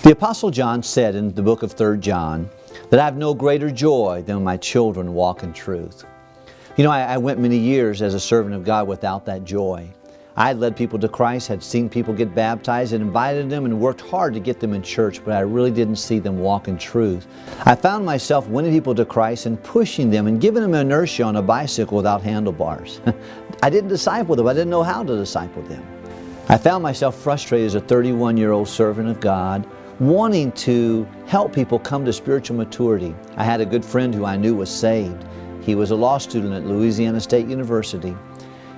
The Apostle John said in the book of 3 John that I have no greater joy than when my children walk in truth. You know, I went many years as a servant of God without that joy. I had led people to Christ, had seen people get baptized, and invited them and worked hard to get them in church, but I really didn't see them walk in truth. I found myself winning people to Christ and pushing them and giving them inertia on a bicycle without handlebars. I didn't disciple them. I didn't know how to disciple them. I found myself frustrated as a 31-year-old servant of God, wanting to help people come to spiritual maturity. I had a good friend who I knew was saved. He was a law student at Louisiana State University.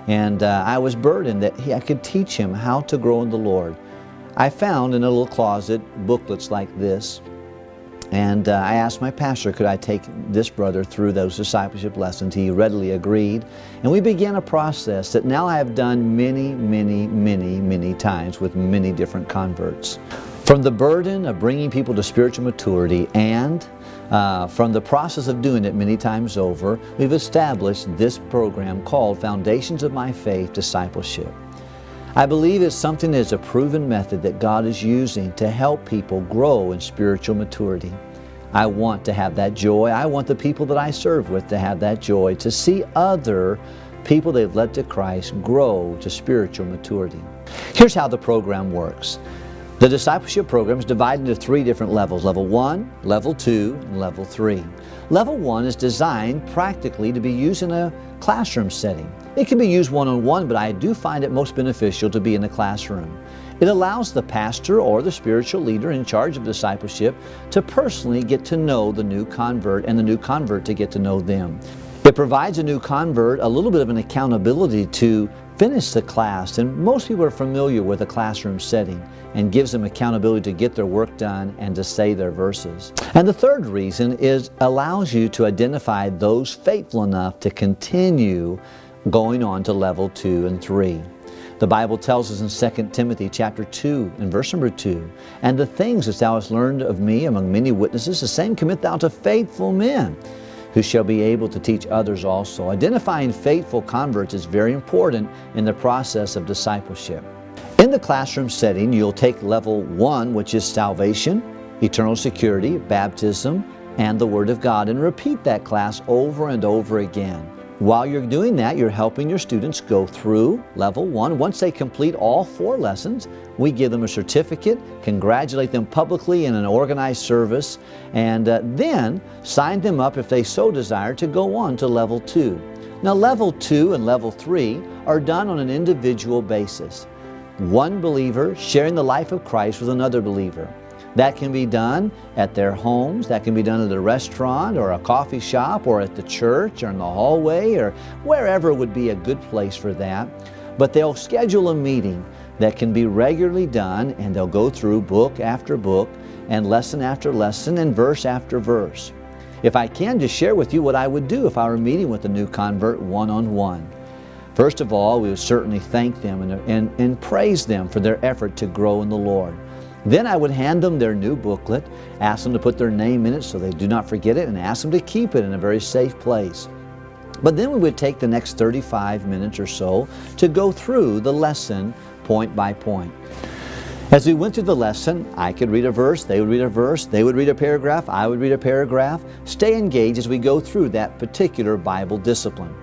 And I was burdened that I could teach him how to grow in the Lord. I found in a little closet booklets like this. And I asked my pastor, could I take this brother through those discipleship lessons? He readily agreed. And we began a process that now I have done many times with many different converts. From the burden of bringing people to spiritual maturity and from the process of doing it many times over, we've established this program called Foundations of My Faith Discipleship. I believe it's something that is a proven method that God is using to help people grow in spiritual maturity. I want to have that joy. I want the people that I serve with to have that joy, to see other people they've led to Christ grow to spiritual maturity. Here's how the program works. The discipleship program is divided into 3 different levels: Level 1, Level 2, and Level 3. Level 1 is designed practically to be used in a classroom setting. It can be used one-on-one, but I do find it most beneficial to be in a classroom. It allows the pastor or the spiritual leader in charge of discipleship to personally get to know the new convert and the new convert to get to know them. It provides a new convert a little bit of an accountability to finish the class, and most people are familiar with a classroom setting, and gives them accountability to get their work done and to say their verses. And the third reason is allows you to identify those faithful enough to continue going on to level 2 and 3. The Bible tells us in 2 Timothy chapter 2 and verse number 2, "And the things that thou hast learned of me among many witnesses, the same commit thou to faithful men, who shall be able to teach others also." Identifying faithful converts is very important in the process of discipleship. In the classroom setting, you'll take level 1, which is salvation, eternal security, baptism, and the Word of God, and repeat that class over and over again. While you're doing that, you're helping your students go through level 1. Once they complete all 4 lessons, we give them a certificate, congratulate them publicly in an organized service, and then sign them up if they so desire to go on to level 2. Now, level 2 and level 3 are done on an individual basis. One believer sharing the life of Christ with another believer. That can be done at their homes, that can be done at a restaurant or a coffee shop or at the church or in the hallway or wherever would be a good place for that. But they'll schedule a meeting that can be regularly done, and they'll go through book after book and lesson after lesson and verse after verse. If I can just share with you what I would do if I were meeting with a new convert one-on-one. First of all, we would certainly thank them and praise them for their effort to grow in the Lord. Then I would hand them their new booklet, ask them to put their name in it so they do not forget it, and ask them to keep it in a very safe place. But then we would take the next 35 minutes or so to go through the lesson point by point. As we went through the lesson, I could read a verse, they would read a verse, they would read a paragraph, I would read a paragraph. Stay engaged as we go through that particular Bible discipline.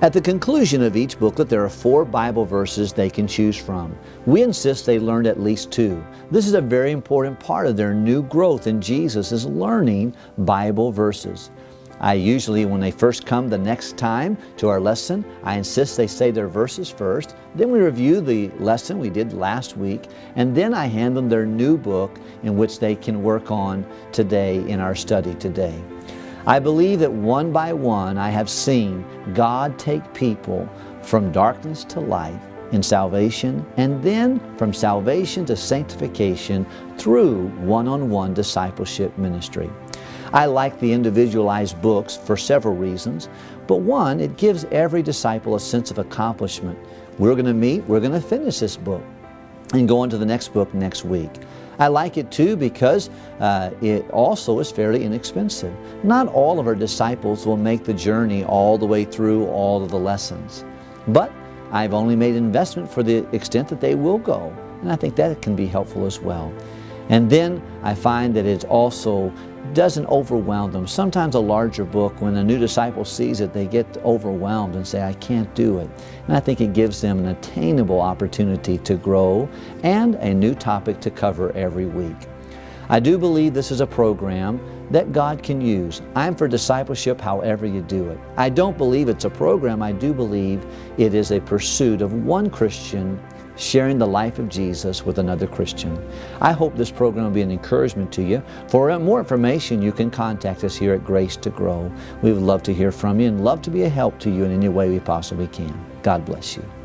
At the conclusion of each booklet, there are 4 Bible verses they can choose from. We insist they learn at least 2. This is a very important part of their new growth in Jesus, is learning Bible verses. I usually, when they first come the next time to our lesson, I insist they say their verses first. Then we review the lesson we did last week, and then I hand them their new book in which they can work on today in our study today. I believe that one by one I have seen God take people from darkness to life in salvation, and then from salvation to sanctification through one-on-one discipleship ministry. I like the individualized books for several reasons, but one, it gives every disciple a sense of accomplishment. We're going to meet, we're going to finish this book and go on to the next book next week. I like it too because it also is fairly inexpensive. Not all of our disciples will make the journey all the way through all of the lessons, but I've only made an investment for the extent that they will go, and I think that can be helpful as well. And then I find that it also doesn't overwhelm them. Sometimes a larger book, when a new disciple sees it, they get overwhelmed and say, I can't do it. And I think it gives them an attainable opportunity to grow and a new topic to cover every week. I do believe this is a program that God can use. I'm for discipleship however you do it. I don't believe it's a program. I do believe it is a pursuit of one Christian sharing the life of Jesus with another Christian. I hope this program will be an encouragement to you. For more information, you can contact us here at Grace to Grow. We would love to hear from you and love to be a help to you in any way we possibly can. God bless you.